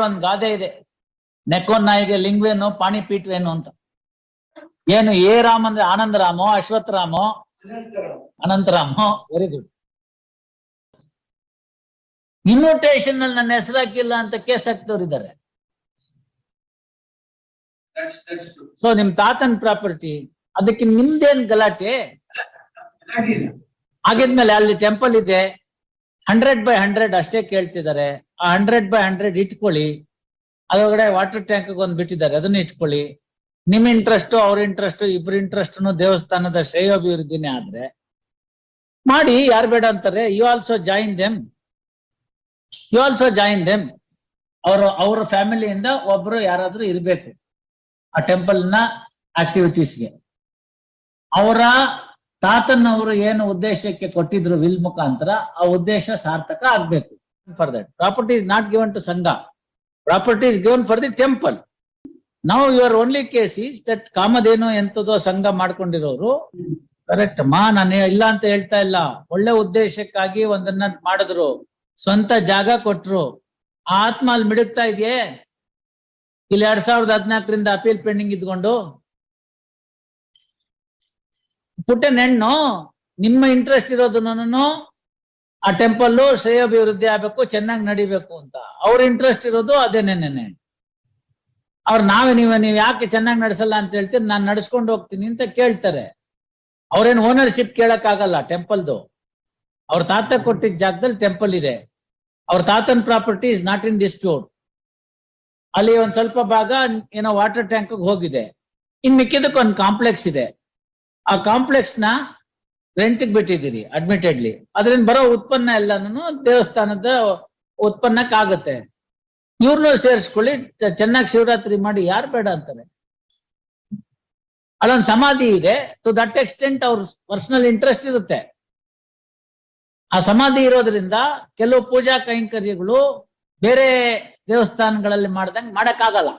ಒಂದ್ ಗಾದೆ ಇದೆ, ನೆಕ್ಕೊಂದ್ ನಾಯಿಗೆ ಲಿಂಗವೇನು ಪಾಣಿಪೀಠವೇನು ಅಂತ. ಏನು ಎ ರಾಮ್ ಅಂದ್ರೆ ಆನಂದರಾಮೋ, ಅಶ್ವತ್ಥರಾಮೋ, ಅನಂತರಾಮೋ. Very good. ಇನ್ವಿಟೇಷನ್ ಅಲ್ಲಿ ನನ್ನ ಹೆಸರು ಹಾಕಿಲ್ಲ ಅಂತ ಕೇಸ್ ಹಾಕ್ತವ್ರಿದ್ದಾರೆ. ಸೊ ನಿಮ್ ತಾತನ್ ಪ್ರಾಪರ್ಟಿ, ಅದಕ್ಕೆ ನಿಮ್ದೇನ್ ಗಲಾಟೆ? ಆಗಿದ್ಮೇಲೆ ಅಲ್ಲಿ ಟೆಂಪಲ್ ಇದೆ, 100/100 ಅಷ್ಟೇ ಕೇಳ್ತಿದ್ದಾರೆ. ಆ 100/100 ಇಟ್ಕೊಳ್ಳಿ. ಅದೊಳಗಡೆ ವಾಟರ್ ಟ್ಯಾಂಕ್ ಒಂದ್ ಬಿಟ್ಟಿದ್ದಾರೆ, ಅದನ್ನ ಇಟ್ಕೊಳ್ಳಿ. ನಿಮ್ ಇಂಟ್ರೆಸ್ಟ್, ಅವ್ರ ಇಂಟ್ರೆಸ್ಟ್, ಇಬ್ರು ಇಂಟ್ರೆಸ್ಟ್ ದೇವಸ್ಥಾನದ ಶ್ರೇಯೋಭಿವೃದ್ಧಿನೇ ಆದ್ರೆ ಮಾಡಿ, ಯಾರು ಬೇಡ ಅಂತಾರೆ? You also join them. ಅವ್ರ ಫ್ಯಾಮಿಲಿಯಿಂದ ಒಬ್ರು ಯಾರಾದ್ರೂ ಇರ್ಬೇಕು ಆ ಟೆಂಪಲ್ ನ ಆಕ್ಟಿವಿಟೀಸ್ಗೆ. ಅವರ ತಾತನವರು ಏನು ಉದ್ದೇಶಕ್ಕೆ ಕೊಟ್ಟಿದ್ರು ವಿಲ್ ಮುಖಾಂತರ, ಆ ಉದ್ದೇಶ ಸಾರ್ಥಕ ಆಗ್ಬೇಕು. For that property is not given to ಸಂಘ, property is given for the temple. Now your only case is that Kamadhenu ಎಂತದೋ ಸಂಘ ಮಾಡ್ಕೊಂಡಿರೋರು. ಕರೆಕ್ಟ್ ಮಾ, ನಾನು ಇಲ್ಲ ಅಂತ ಹೇಳ್ತಾ ಇಲ್ಲ. ಒಳ್ಳೆ ಉದ್ದೇಶಕ್ಕಾಗಿ ಒಂದನ್ನ ಮಾಡಿದ್ರು, ಸ್ವಂತ ಜಾಗ ಕೊಟ್ರು. ಆ ಆತ್ಮ ಅಲ್ಲಿ ಮಿಡುಕ್ತಾ ಇದೆಯೇ? ಇಲ್ಲಿ 2014ರಿಂದ ಅಪೀಲ್ ಪೆಂಡಿಂಗ್ ಇದ್ಕೊಂಡು ಪುಟ್ಟನೆಣ್ಣು ನಿಮ್ಮ ಇಂಟ್ರೆಸ್ಟ್ ಇರೋದನ್ನು ಆ ಟೆಂಪಲ್ ಶ್ರೇಯೋಭಿವೃದ್ಧಿ ಆಗ್ಬೇಕು, ಚೆನ್ನಾಗಿ ನಡಿಬೇಕು ಅಂತ. ಅವ್ರ ಇಂಟ್ರೆಸ್ಟ್ ಇರೋದು ಅದೇನೇನೆ. ಅವ್ರು ನೀವು ಯಾಕೆ ಚೆನ್ನಾಗಿ ನಡೆಸಲ್ಲ ಅಂತ ಹೇಳ್ತೀರಿ, ನಾನು ನಡ್ಸ್ಕೊಂಡು ಹೋಗ್ತೀನಿ ಅಂತ ಕೇಳ್ತಾರೆ. ಅವ್ರೇನ್ ಓನರ್ಶಿಪ್ ಕೇಳಕ್ ಆಗಲ್ಲ ಟೆಂಪಲ್ದು. ಅವ್ರ ತಾತ ಕೊಟ್ಟಿದ್ದ ಜಾಗದಲ್ಲಿ ಟೆಂಪಲ್ ಇದೆ. ಅವ್ರ ತಾತನ್ property is not in dispute. ಅಲ್ಲಿ ಒಂದ್ ಸ್ವಲ್ಪ ಭಾಗ ಏನೋ ವಾಟರ್ ಟ್ಯಾಂಕ್ ಹೋಗಿದೆ. ಇನ್ ಮಿಕ್ಕಿದಕ್ಕೆ ಒಂದು ಕಾಂಪ್ಲೆಕ್ಸ್ ಇದೆ. ಆ ಕಾಂಪ್ಲೆಕ್ಸ್ ನ ರೆಂಟ್ಗೆ ಬಿಟ್ಟಿದ್ದೀರಿ ಅಡ್ಮಿಟೆಡ್ಲಿ. ಅದ್ರಿಂದ ಬರೋ ಉತ್ಪನ್ನ ಎಲ್ಲಾನು ದೇವಸ್ಥಾನದ ಉತ್ಪನ್ನಕ್ಕಾಗತ್ತೆ. ಇವ್ರನ್ನೂ ಸೇರಿಸ್ಕೊಳ್ಳಿ, ಚೆನ್ನಾಗಿ ಶಿವರಾತ್ರಿ ಮಾಡಿ, ಯಾರು ಬೇಡ ಅಂತಾರೆ? ಅಲ್ಲೊಂದು ಸಮಾಧಿ ಇದೆ. ಟು ದಟ್ ಎಕ್ಸ್ಟೆಂಟ್ ಅವ್ರ ಪರ್ಸನಲ್ ಇಂಟ್ರೆಸ್ಟ್ ಇರುತ್ತೆ. ಆ ಸಮಾಧಿ ಇರೋದ್ರಿಂದ ಕೆಲವು ಪೂಜಾ ಕೈಂಕರ್ಯಗಳು ಬೇರೆ ದೇವಸ್ಥಾನಗಳಲ್ಲಿ ಮಾಡ್ದಂಗೆ ಮಾಡಕ್ಕಾಗಲ್ಲ.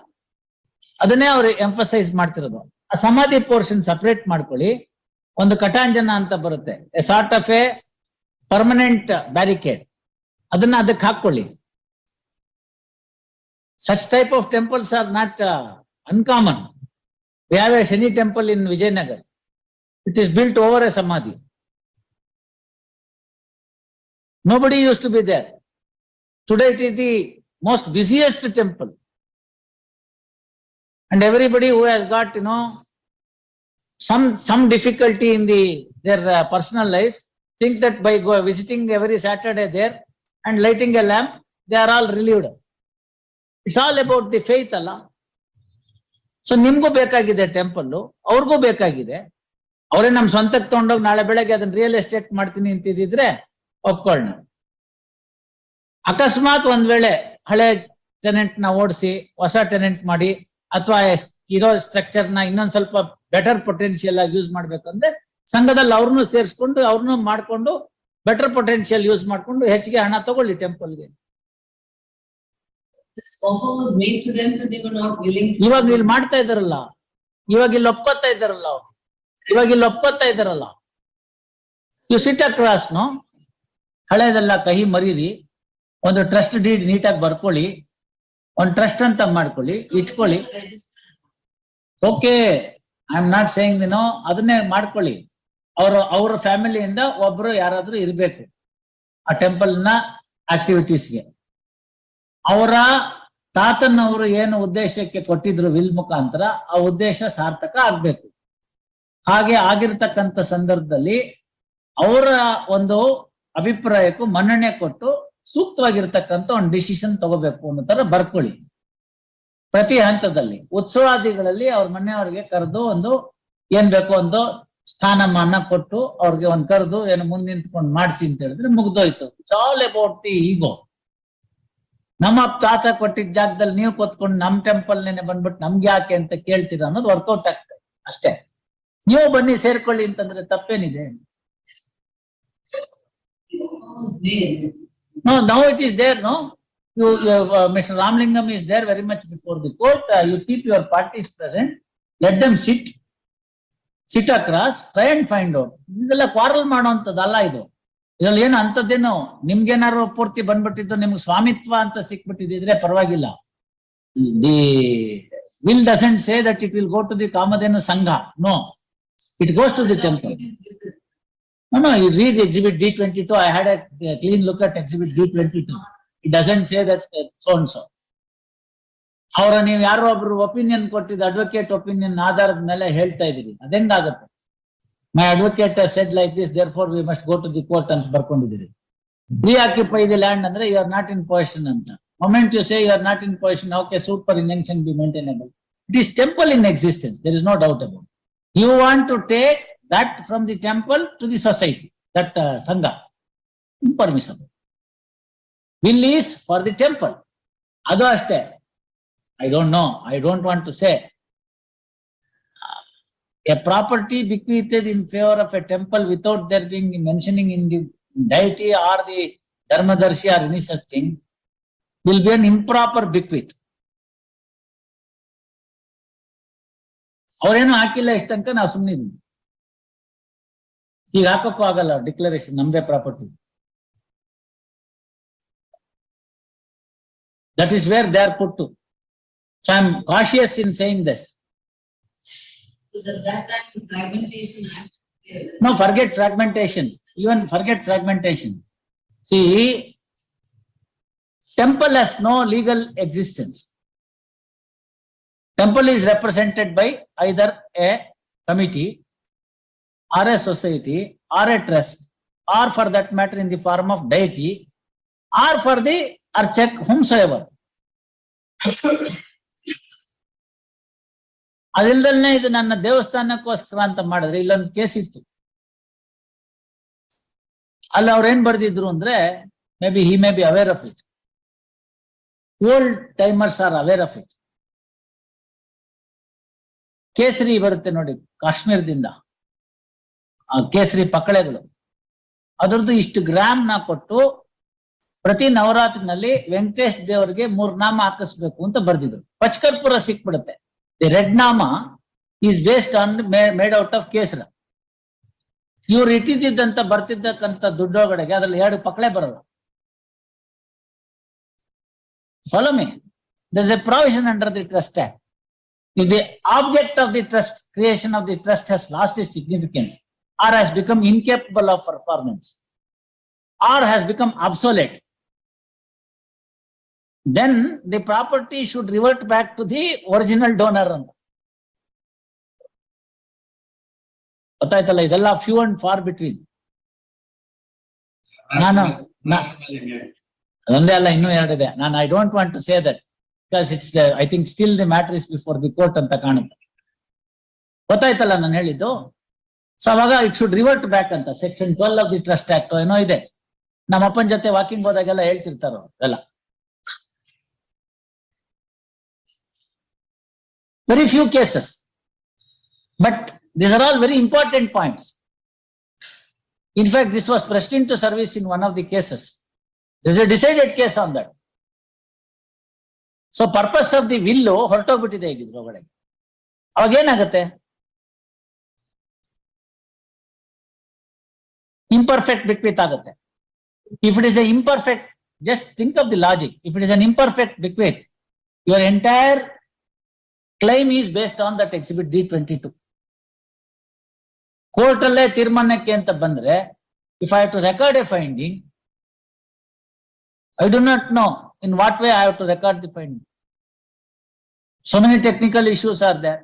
ಅದನ್ನೇ ಅವ್ರು ಎಂಫಸೈಸ್ ಮಾಡ್ತಿರೋದು. ಆ ಸಮಾಧಿ ಪೋರ್ಷನ್ ಸಪರೇಟ್ ಮಾಡ್ಕೊಳ್ಳಿ. ಒಂದು ಕಟಾಂಜನ ಅಂತ ಬರುತ್ತೆ, A sort of A permanent barricade, ಅದನ್ನ ಅದಕ್ಕೆ ಹಾಕೊಳ್ಳಿ. Such type of temples are not uncommon. We have a Shani temple in Vijayanagar. It is built over a samadhi. Nobody used to be there. Today it is the most busiest temple. And everybody who has got, some difficulty in their personal lives think that by visiting every Saturday there and lighting a lamp, they are all relieved. It's all about the faith ಅಲ್ಲ. So ನಿಮ್ಗೂ ಬೇಕಾಗಿದೆ temple, ಅವ್ರಿಗೂ ಬೇಕಾಗಿದೆ. ಅವರೇ ನಮ್ ಸ್ವಂತಕ್ಕೆ ತಗೊಂಡೋಗಿ ನಾಳೆ ಬೆಳಗ್ಗೆ ಅದನ್ನ ರಿಯಲ್ ಎಸ್ಟೇಟ್ ಮಾಡ್ತೀನಿ ಅಂತಿದ್ರೆ ಒಪ್ಕೊಳ್ಳೋಣ. ಅಕಸ್ಮಾತ್ ಒಂದ್ ವೇಳೆ ಹಳೆ ಟೆನೆಂಟ್ ನ ಓಡಿಸಿ ಹೊಸ ಟೆನೆಂಟ್ ಮಾಡಿ, ಅಥವಾ ಇರೋ ಸ್ಟ್ರಕ್ಚರ್ ನ ಇನ್ನೊಂದ್ ಸ್ವಲ್ಪ ಬೆಟರ್ ಪೊಟೆನ್ಶಿಯಲ್ ಆಗಿ ಯೂಸ್ ಮಾಡ್ಬೇಕಂದ್ರೆ ಸಂಘದಲ್ಲಿ ಅವ್ರನ್ನೂ ಸೇರಿಸ್ಕೊಂಡು ಅವ್ರನ್ನೂ ಮಾಡ್ಕೊಂಡು ಬೆಟರ್ ಪೊಟೆನ್ಶಿಯಲ್ ಯೂಸ್ ಮಾಡ್ಕೊಂಡು ಹೆಚ್ಚಿಗೆ ಹಣ ತಗೊಳ್ಳಿ ಟೆಂಪಲ್ಗೆ. ಇವಾಗ ಇಲ್ಲಿ ಮಾಡ್ತಾ ಇದಾರಲ್ಲ, ಇವಾಗ ಇಲ್ಲಿ ಒಪ್ಕೋತಾ ಇದಾರಲ್ಲ ಯು ಸಿಟ್ ಅಕ್ರಾಸ್. ಹಳೇದೆಲ್ಲ ಕಹಿ ಮರೀರಿ. ಒಂದು ಟ್ರಸ್ಟ್ ಡೀಡ್ ನೀಟಾಗಿ ಬರ್ಕೊಳ್ಳಿ, ಒಂದು ಟ್ರಸ್ಟ್ ಅಂತ ಮಾಡ್ಕೊಳ್ಳಿ, ಇಟ್ಕೊಳ್ಳಿ. Okay, I am not saying ಅದನ್ನೇ ಮಾಡ್ಕೊಳ್ಳಿ. ಅವ್ರ ಫ್ಯಾಮಿಲಿಯಿಂದ ಒಬ್ರು ಯಾರಾದ್ರೂ ಇರ್ಬೇಕು ಆ ಟೆಂಪಲ್ ನ ಆಕ್ಟಿವಿಟೀಸ್ಗೆ. ಅವರ ತಾತನವರು ಏನು ಉದ್ದೇಶಕ್ಕೆ ಕೊಟ್ಟಿದ್ರು ವಿಲ್ ಮುಖಾಂತರ, ಆ ಉದ್ದೇಶ ಸಾರ್ಥಕ ಆಗ್ಬೇಕು. ಹಾಗೆ ಆಗಿರ್ತಕ್ಕಂಥ ಸಂದರ್ಭದಲ್ಲಿ ಅವರ ಒಂದು ಅಭಿಪ್ರಾಯಕ್ಕೂ ಮನ್ನಣೆ ಕೊಟ್ಟು ಸೂಕ್ತವಾಗಿರ್ತಕ್ಕಂಥ ಒಂದು ಡಿಸಿಷನ್ ತಗೋಬೇಕು ಅನ್ನೋ ತರ ಬರ್ಕೊಳ್ಳಿ. ಪ್ರತಿ ಹಂತದಲ್ಲಿ ಉತ್ಸವಾದಿಗಳಲ್ಲಿ ಅವ್ರ ಮನೆಯವ್ರಿಗೆ ಕರೆದು ಒಂದು ಏನ್ ಬೇಕೋ ಒಂದು ಸ್ಥಾನಮಾನ ಕೊಟ್ಟು ಅವ್ರಿಗೆ ಒಂದ್ ಕರೆದು ಏನು ಮುಂದೆ ನಿಂತ್ಕೊಂಡು ಮಾಡಿಸಿ ಅಂತ ಹೇಳಿದ್ರೆ ಮುಗ್ದೋಯ್ತು. ಇಟ್ಸ್ ಆಲ್ ಅಬೌಟ್ ದಿ ಈಗೋ. ನಮ್ಮ ತಾತ ಕೊಟ್ಟಿದ್ದ ಜಾಗದಲ್ಲಿ ನೀವು ಕೂತ್ಕೊಂಡು ನಮ್ ಟೆಂಪಲ್ ನೇನೆ ಬಂದ್ಬಿಟ್ಟು ನಮ್ಗೆ ಯಾಕೆ ಅಂತ ಕೇಳ್ತೀರ ಅನ್ನೋದು ವರ್ಕೌಟ್ ಆಗ್ತದೆ ಅಷ್ಟೇ. ನೀವು ಬನ್ನಿ ಸೇರ್ಕೊಳ್ಳಿ ಅಂತಂದ್ರೆ ತಪ್ಪೇನಿದೆ? No, now it is there, no? Mr. Ramlingam is there very much before the court. You keep your parties present. Let them sit across, try and find out. ಇದೆಲ್ಲ ಕ್ವಾರಲ್ ಮಾಡುವಂಥದ್ದಲ್ಲ ಇದು. ಇದ್ರಲ್ಲಿ ಏನು ಅಂತದ್ದೇನು ನಿಮ್ಗೇನಾದ್ರು ಪೂರ್ತಿ ಬಂದ್ಬಿಟ್ಟಿದ್ದು ನಿಮ್ಗೆ ಸ್ವಾಮಿತ್ವ ಅಂತ ಸಿಕ್ಬಿಟ್ಟಿದ್ರೆ ಪರವಾಗಿಲ್ಲ. The will doesn't say that it will go to the Kamadhenu Sangha. No, it goes to the temple. No, you read exhibit D22. I had a clean look at exhibit D22. It doesn't say that so and so. ಅವರ ನೀವು ಯಾರೋ ಒಬ್ರು opinion ಕೊಟ್ಟಿದ್ದು advocate opinion ಆಧಾರದ ಮೇಲೆ ಹೇಳ್ತಾ ಇದೀರಿ, ಅದೆಂಗಾಗುತ್ತೆ? My advocate said like this, therefore we must go to the court ಅಂತ ಬರ್ಕೊಂಡಿದ್ದೀರಿ. Reoccupy the land ಅಂದ್ರೆ you are not in possession ಅಂತ. Moment you say you are not in possession, okay, superintention be maintainable. It is temple in existence. There is no doubt about it. You want to take that from the temple to the society, that Sangha. Impermissible. Will is for the temple. Adu ashte. I don't know. I don't want to say. A property bequeathed in favor of a temple without there being mentioning in the deity or the Dharmadarshi or any such thing will be an improper bequeath. ಅವ್ರೇನು ಹಾಕಿಲ್ಲ ಇಷ್ಟ ತನಕ ನಾವು ಸುಮ್ಮನೆ ಇದೀವಿ. ಈಗ ಹಾಕಕ್ಕೂ ಆಗಲ್ಲ declaration ನಮ್ದೇ property. That is where they are put to. So I am cautious in saying this. That time fragmentation. No, forget fragmentation. Even forget fragmentation. See, temple has no legal existence. Temple is represented by either a committee or a society or a trust, or for that matter in the form of deity, or for the archak whomsoever. ಅದಿಲ್ದಲ್ನೇ ಇದು ನನ್ನ ದೇವಸ್ಥಾನಕ್ಕೋಸ್ಕರ ಅಂತ ಮಾಡಿದ್ರೆ ಇಲ್ಲೊಂದು case ಇತ್ತು. ಅಲ್ಲಿ ಅವ್ರು ಏನ್ ಬರ್ದಿದ್ರು ಅಂದ್ರೆ, may be he may be aware of it. Old timers are aware of it. ಕೇಸರಿ ಬರುತ್ತೆ ನೋಡಿ ಕಾಶ್ಮೀರದಿಂದ, ಕೇಸರಿ ಪಕಳೆಗಳು, ಅದರದ್ದು ಇಷ್ಟು ಗ್ರಾಮ್ ನ ಕೊಟ್ಟು ಪ್ರತಿ ನವರಾತ್ರಿನಲ್ಲಿ ವೆಂಕಟೇಶ್ ದೇವರಿಗೆ 3 ನಾಮ ಹಾಕಿಸ್ಬೇಕು ಅಂತ ಬರ್ದಿದ್ರು. ಪಚ್ಕರ್ಪುರ ಸಿಕ್ಬಿಡುತ್ತೆ. ದಿ ರೆಡ್ ನಾಮ is based on made out of ಕೇಸರ. ಇವ್ರು ಇಟ್ಟಿದ್ದಂತ ಬರ್ತಿದ್ದಕ್ಕಂತ ದುಡ್ಡೊಳಗಡೆಗೆ ಅದ್ರಲ್ಲಿ 2 ಪಕಳೆ ಬರೋದು. Follow me. There's a provision under the Trust Act. If the object of the trust, creation of the trust has lost its significance, or has become incapable of performance, or has become obsolete, then the property should revert back to the original donor. ಗೊತ್ತಾಯ್ತಲ್ಲ, ಇದೆಲ್ಲ few and for between. ಅದೊಂದೇ ಅಲ್ಲ, ಇನ್ನೂ 2 ಇದೆ. ನಾನು I don't want to say that because it's I think still the matter is before the court ಅಂತ ಕಾಣುತ್ತೆ. ಗೊತ್ತಾಯ್ತಲ್ಲ ನಾನು ಹೇಳಿದ್ದು? ಸೊ ಅವಾಗ ಇಟ್ ಶುಡ್ ರಿವರ್ಟ್ ಬ್ಯಾಕ್ ಅಂತ section 12 of the trust act ಏನೋ ಇದೆ. ನಮ್ಮ ಅಪ್ಪನ ಜೊತೆ ವಾಕಿಂಗ್ ಹೋದಾಗೆಲ್ಲ ಹೇಳ್ತಿರ್ತಾರೋ ಎಲ್ಲ. Very few cases, but these are all very important points. In fact, this was pressed into service in one of the cases. There is a decided case on that. So purpose of the will ಹೊರಟೋಗ್ಬಿಟ್ಟಿದೆ ಈಗ ಇದ್ರೊಳಗಡೆ. ಅವಾಗ ಏನಾಗುತ್ತೆ? Imperfect bequeath ಆಗುತ್ತೆ. If it is an imperfect, just think of the logic. If it is an imperfect bequeath, your entire claim is based on that exhibit D22. Court ಅಲ್ಲೇ ತೀರ್ಮಾನಕ್ಕೆ ಅಂತ ಬಂದ್ರೆ, if I have to record a finding, I do not know in what way I have to record the finding. So many technical issues are there.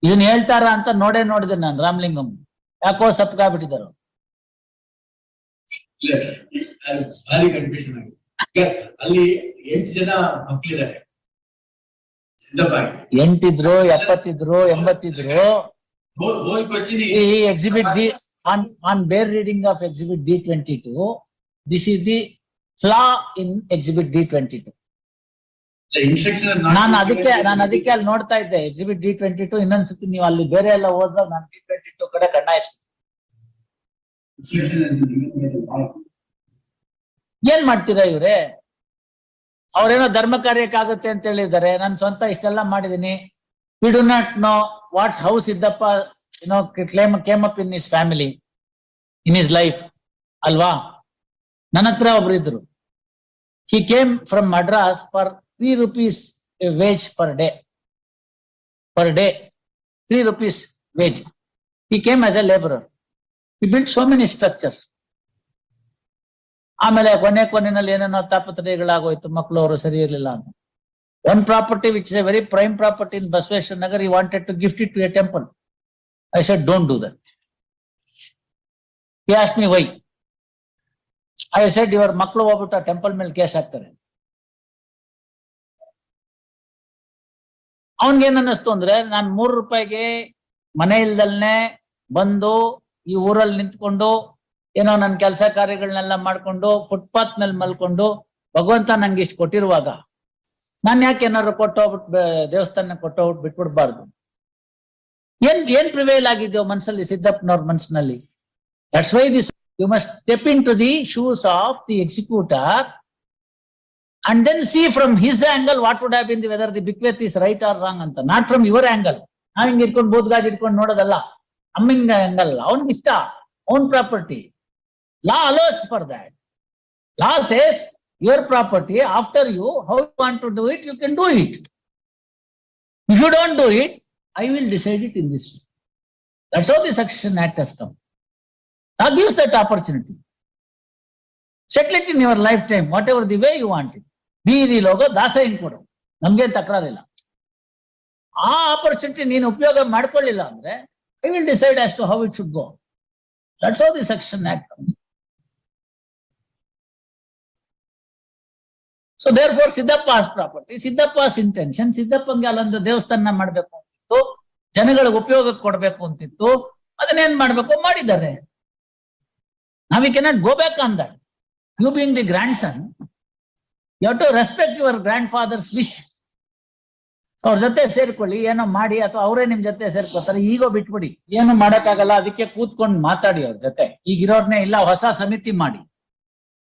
ಇದನ್ನ ಹೇಳ್ತಾರ ಅಂತ ನೋಡಿದೆ ನಾನು ರಾಮಲಿಂಗಂ. ಯಾಕೋ ಸಪ್ಕಾಗ್ಬಿಟ್ಟಿದ್ದಾರೆ. ಅಲ್ಲಿ 8 ಜನ ಮಕ್ಕಳಿದ್ದಾರೆ. 8 ಇದ್ರು, 70 ಇದ್ರು, 80 ಇದ್ರು. Exhibit D on bare reading of exhibit D22, this is the flaw in exhibit D22. ನಾನು ಅದಕ್ಕೆ ಅಲ್ಲಿ ನೋಡ್ತಾ ಇದ್ದೆ exhibit D22. ಇನ್ನೊಂದ್ಸತಿ ನೀವು ಅಲ್ಲಿ ಬೇರೆ ಎಲ್ಲ ಹೋದಾಗ ನಾನು D22 ಕಡೆ ಕಣ್ಣಾಯಿಸ್ಬಿಟ್ಟು ಏನ್ ಮಾಡ್ತೀರಾ ಇವ್ರೆ? ಅವ್ರೇನೋ ಧರ್ಮ ಕಾರ್ಯಕ್ಕಾಗುತ್ತೆ ಅಂತ ಹೇಳಿದ್ದಾರೆ. ನಾನು ಸ್ವಂತ ಇಷ್ಟೆಲ್ಲ ಮಾಡಿದೀನಿ. We do not know what how Siddhappa came up in his family, in his life, alva. ನನ್ನ ಹತ್ರ ಒಬ್ರು ಇದ್ರು. He came from Madras for 3 rupees wage per day. Per day, 3 rupees wage. He came as a laborer. He built so many structures. ಆಮೇಲೆ ಕೊನೆಯಲ್ಲಿ ಏನೇನೋ ತಾಪತ್ರಯಗಳಾಗೋಯ್ತು, ಮಕ್ಕಳು ಅವರು ಸರಿ ಇರಲಿಲ್ಲ ಅಂತ. One property which is a very prime property in Basveshwar Nagar, he wanted to gift it to a temple. I said, don't do that. He asked me why. I said, your ಮಕ್ಕಳು ಹೋಗ್ಬಿಟ್ಟು ಆ temple ಮೇಲೆ case ಹಾಕ್ತಾರೆ. ಅವನ್ಗೇನ್ ಅನ್ನಿಸ್ತು ಅಂದ್ರೆ, ನಾನ್ 3 ರೂಪಾಯಿಗೆ ಮನೆ ಇಲ್ದಲ್ನೆ ಬಂದು ಈ ಊರಲ್ಲಿ ನಿಂತ್ಕೊಂಡು ಏನೋ ನನ್ನ ಕೆಲಸ ಕಾರ್ಯಗಳನ್ನೆಲ್ಲ ಮಾಡ್ಕೊಂಡು ಫುಟ್ಪಾತ್ ಮೇಲೆ ಮಲ್ಕೊಂಡು ಭಗವಂತ ನಂಗೆ ಇಷ್ಟು ಕೊಟ್ಟಿರುವಾಗ ನಾನ್ ಯಾಕೆ ಏನಾದ್ರು ಕೊಟ್ಟೋಗ್ಬಿಟ್ಟು ದೇವಸ್ಥಾನ ಕೊಟ್ಟೋಗ್ಬಿಟ್ಟು ಬಿಟ್ಬಿಡ್ಬಾರ್ದು. ಏನ್ ಪ್ರಿವೇಲ್ ಆಗಿದ್ಯೋ ಮನ್ಸಲ್ಲಿ, ಸಿದ್ದಪ್ಪನವ್ರ ಮನ್ಸಿನಲ್ಲಿ. That's why this you must step into the shoes of the executor and then see from his angle what would have been whether the bequest is right or wrong ಅಂತ, not from your angle. ನಾವ್ ಹಿಂಗ್ ಇಟ್ಕೊಂಡು ಬೂದ್ಗಾಜ್ ಇಟ್ಕೊಂಡು ನೋಡೋದಲ್ಲ, humming ಅಂಗಲ್. ಅವನ್ಗೆ ಇಷ್ಟ, own property. Law allows for that. Law says your property, after you, how you want to do it, you can do it. If you don't do it, I will decide it in this way. That's how the Succession Act has come. That gives that opportunity. Settle it in your lifetime, whatever the way you want it. ಬೀದಿ ಲೋಗೋ ದಾಸೈನ್ ಕೊಡು, ನಮ್ಗೇನ್ ತಕರಾರಿಲ್ಲ. ಆ opportunity ನೀನು ಉಪಯೋಗ ಮಾಡ್ಕೊಳ್ಳಿಲ್ಲ ಅಂದ್ರೆ I will decide as to how it should go. That's how the section act comes. So therefore Siddappa's property, Siddappa's intention, ಸಿದ್ದಪ್ಪಂಗೆ ಅಲ್ಲೊಂದು ದೇವಸ್ಥಾನ ಮಾಡ್ಬೇಕು ಅಂತಿತ್ತು, ಜನಗಳಿಗೆ ಉಪಯೋಗಕ್ಕೆ ಕೊಡ್ಬೇಕು ಅಂತಿತ್ತು. ಅದನ್ನೇನ್ ಮಾಡ್ಬೇಕು ಮಾಡಿದ್ದಾರೆ. ನಾವು we cannot go back on that. You being the grandson, you have to respect your grandfather's wish. ಅವ್ರ ಜೊತೆ ಸೇರ್ಕೊಳ್ಳಿ, ಏನೋ ಮಾಡಿ, ಅಥವಾ ಅವರೇ ನಿಮ್ ಜೊತೆ ಸೇರ್ಕೊತಾರೆ. ಈಗೋ ಬಿಟ್ಬಿಡಿ, ಏನು ಮಾಡಕ್ಕಾಗಲ್ಲ, ಅದಕ್ಕೆ ಕೂತ್ಕೊಂಡು ಮಾತಾಡಿ ಅವ್ರ ಜೊತೆ. ಈಗಿರೋರ್ನೇ ಇಲ್ಲ, ಹೊಸ ಸಮಿತಿ ಮಾಡಿ,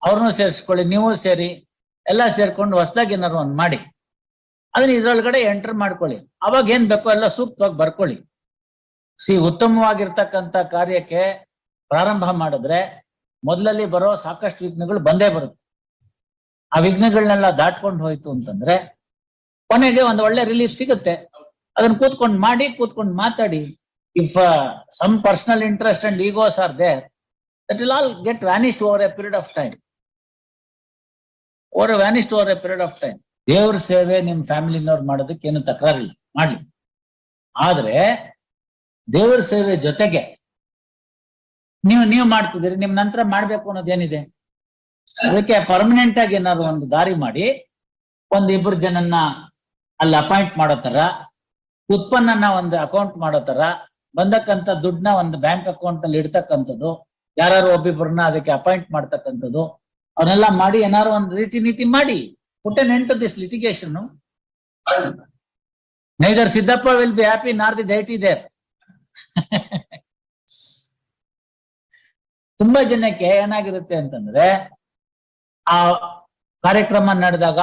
ಅವ್ರನ್ನೂ ಸೇರಿಸ್ಕೊಳ್ಳಿ, ನೀವು ಸೇರಿ, ಎಲ್ಲ ಸೇರ್ಕೊಂಡು ಹೊಸದಾಗಿ ಏನಾರು ಒಂದ್ ಮಾಡಿ, ಅದನ್ನ ಇದ್ರೊಳಗಡೆ ಎಂಟರ್ ಮಾಡ್ಕೊಳ್ಳಿ. ಅವಾಗ ಏನ್ ಬೇಕೋ ಎಲ್ಲ ಸೂಕ್ತವಾಗಿ ಬರ್ಕೊಳ್ಳಿ. ಉತ್ತಮವಾಗಿರ್ತಕ್ಕಂಥ ಕಾರ್ಯಕ್ಕೆ ಪ್ರಾರಂಭ ಮಾಡಿದ್ರೆ ಮೊದಲಲ್ಲಿ ಬರೋ ಸಾಕಷ್ಟು ವಿಘ್ನಗಳು ಬಂದೇ ಬರುತ್ತೆ. ಆ ವಿಘ್ನಗಳನ್ನೆಲ್ಲ ದಾಟ್ಕೊಂಡು ಹೋಯ್ತು ಅಂತಂದ್ರೆ ಕೊನೆಗೆ ಒಂದು ಒಳ್ಳೆ ರಿಲೀಫ್ ಸಿಗುತ್ತೆ. ಅದನ್ನ ಕೂತ್ಕೊಂಡು ಮಾತಾಡಿ. If some personal interest and egos are there, that will all get vanished over a period of time. ದೇವ್ರ ಸೇವೆ ನಿಮ್ ಫ್ಯಾಮಿಲಿನವ್ರು ಮಾಡೋದಕ್ಕೆ ಏನು ತಕರಾರಿಲ್ಲ, ಮಾಡ್ಲಿ. ಆದ್ರೆ ದೇವ್ರ ಸೇವೆ ಜೊತೆಗೆ ನೀವು ಮಾಡ್ತಿದ್ದೀರಿ, ನಿಮ್ ನಂತರ ಮಾಡ್ಬೇಕು ಅನ್ನೋದೇನಿದೆ, ಅದಕ್ಕೆ ಪರ್ಮನೆಂಟ್ ಆಗಿ ಏನಾದ್ರು ಒಂದು ದಾರಿ ಮಾಡಿ, 1-2 ಜನನ್ನ ಅಲ್ಲಿ ಅಪಾಯಿಂಟ್ ಮಾಡೋ ತರ, ಉತ್ಪನ್ನನ ಒಂದು ಅಕೌಂಟ್ ಮಾಡೋ ತರ, ಬಂದಕ್ಕಂತ ದುಡ್ಡನ್ನ ಒಂದು ಬ್ಯಾಂಕ್ ಅಕೌಂಟ್ ನಲ್ಲಿ ಇಡ್ತಕ್ಕಂಥದ್ದು, ಯಾರು ಒಬ್ಬಿಬ್ಬರನ್ನ ಅದಕ್ಕೆ ಅಪಾಯಿಂಟ್ ಮಾಡ್ತಕ್ಕಂಥದ್ದು, ಅವನ್ನೆಲ್ಲ ಮಾಡಿ ಏನಾರು ಒಂದು ನೀತಿ ಮಾಡಿ. put an end to this litigation. No? Neither Siddhappa will be happy nor the deity there. ತುಂಬಾ ಜನಕ್ಕೆ ಏನಾಗಿರುತ್ತೆ ಅಂತಂದ್ರೆ, ಆ ಕಾರ್ಯಕ್ರಮ ನಡೆದಾಗ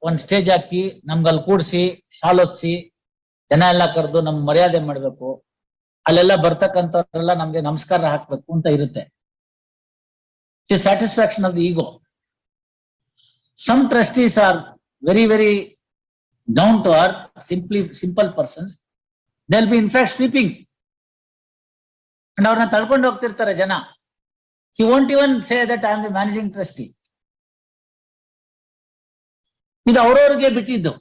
ಒಂದ್ ಸ್ಟೇಜ್ ಹಾಕಿ ನಮ್ಗಲ್ಲಿ ಕೂಡ್ಸಿ ಶಾಲೋತ್ಸಿ ಜನ ಎಲ್ಲ ಕರೆದು ನಮ್ ಮರ್ಯಾದೆ ಮಾಡ್ಬೇಕು, ಅಲ್ಲೆಲ್ಲ ಬರ್ತಕ್ಕಂಥವ್ರೆಲ್ಲ ನಮ್ಗೆ ನಮಸ್ಕಾರ ಹಾಕ್ಬೇಕು ಅಂತ ಇರುತ್ತೆ. Satisfaction of the ego. Some trustees are very, very down to earth, simple persons. They'll be in fact sweeping. And ಅವ್ರನ್ನ ತಳ್ಕೊಂಡು ಹೋಗ್ತಿರ್ತಾರೆ ಜನ. He won't even say that I am the managing trustee. ಇದು ಅವ್ರವ್ರಿಗೆ ಬಿಟ್ಟಿದ್ದು.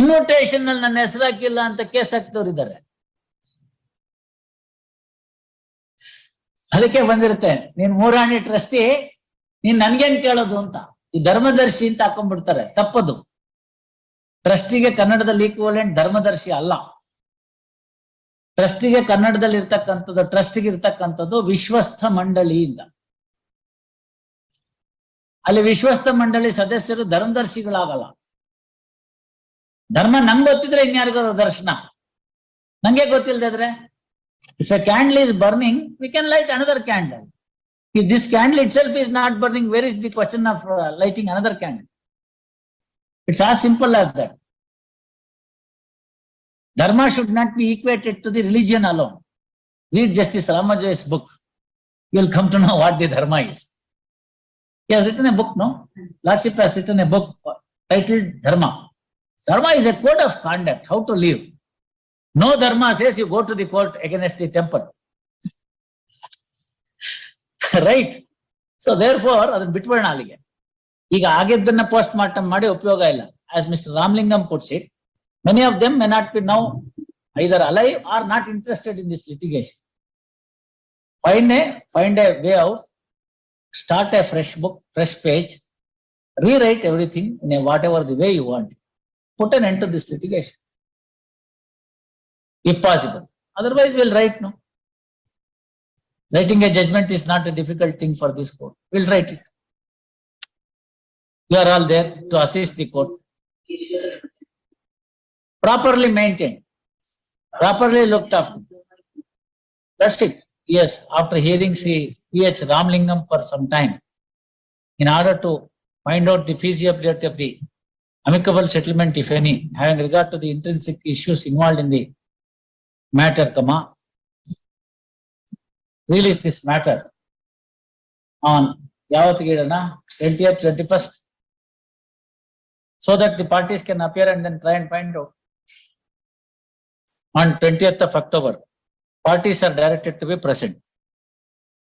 ಇನ್ವಿಟೇಷನ್ ನಲ್ಲಿ ನನ್ನ ಹೆಸರು ಹಾಕಿಲ್ಲ ಅಂತ ಕೇಸ್ ಹಾಕ್ತವ್ರು ಇದ್ದಾರೆ. ಅದಕ್ಕೆ ಬಂದಿರುತ್ತೆ, ನೀನ್ ಮೂರಾಣಿ ಟ್ರಸ್ಟಿ, ನೀನ್ ನನ್ಗೇನ್ ಕೇಳೋದು ಅಂತ. ಈ ಧರ್ಮದರ್ಶಿ ಅಂತ ಹಾಕೊಂಡ್ಬಿಡ್ತಾರೆ, ತಪ್ಪದು. ಟ್ರಸ್ಟಿಗೆ ಕನ್ನಡದಲ್ಲಿ ಈಕ್ವಲೆಂಟ್ ಧರ್ಮದರ್ಶಿ ಅಲ್ಲ. ಟ್ರಸ್ಟಿಗೆ ಕನ್ನಡದಲ್ಲಿ ಇರ್ತಕ್ಕಂಥದ್ದು, ಟ್ರಸ್ಟಿಗೆ ಇರ್ತಕ್ಕಂಥದ್ದು ವಿಶ್ವಸ್ಥ ಮಂಡಳಿಯಿಂದ. ಅಲ್ಲಿ ವಿಶ್ವಸ್ಥ ಮಂಡಳಿ ಸದಸ್ಯರು ಧರ್ಮದರ್ಶಿಗಳಾಗಲ್ಲ. ಧರ್ಮ ನಂಗೆ ಗೊತ್ತಿದ್ರೆ ಇನ್ಯಾರಿಗಾರು ದರ್ಶನ, ನಂಗೆ ಗೊತ್ತಿಲ್ಲದಿದ್ರೆ, if a candle is burning, we can light another candle. If this candle itself is not burning, where is the question of lighting another candle? It's as simple as that. Dharma should not be equated to the religion alone. Read Justice Ramajoy's book. You will come to know what the dharma is. He has written a book, no? Lordship has written a book titled Dharma. Dharma is a code of conduct, how to live. No dharma says you go to the court against the temple. Right? So therefore, ಅದನ್ನ ಬಿಟ್ಬಿಡೋಣ ಅಲ್ಲಿಗೆ. ಈಗ ಆಗಿದ್ದನ್ನ post mortem ಮಾಡಿ ಉಪಯೋಗ ಇಲ್ಲ. As Mr. Ramlingam puts it, many of them may not be now either alive or not interested in this litigation. Find a way out, start a fresh book, fresh page, rewrite everything in a whatever the way you want. Put an end to this litigation. If possible. Otherwise, we'll write, no? Writing a judgment is not a difficult thing for this court. We'll write it. You are all there to assist the court. Properly maintained, properly looked after. That's it. Yes, after hearing Sri P.H. Ramlingam for some time, in order to find out the feasibility of the amicable settlement, if any, having regard to the intrinsic issues involved in the matter, release this matter on Yavatigirana 20th, 21st, so that the parties can appear and then try and find out. On 20th of October, parties are directed to be present.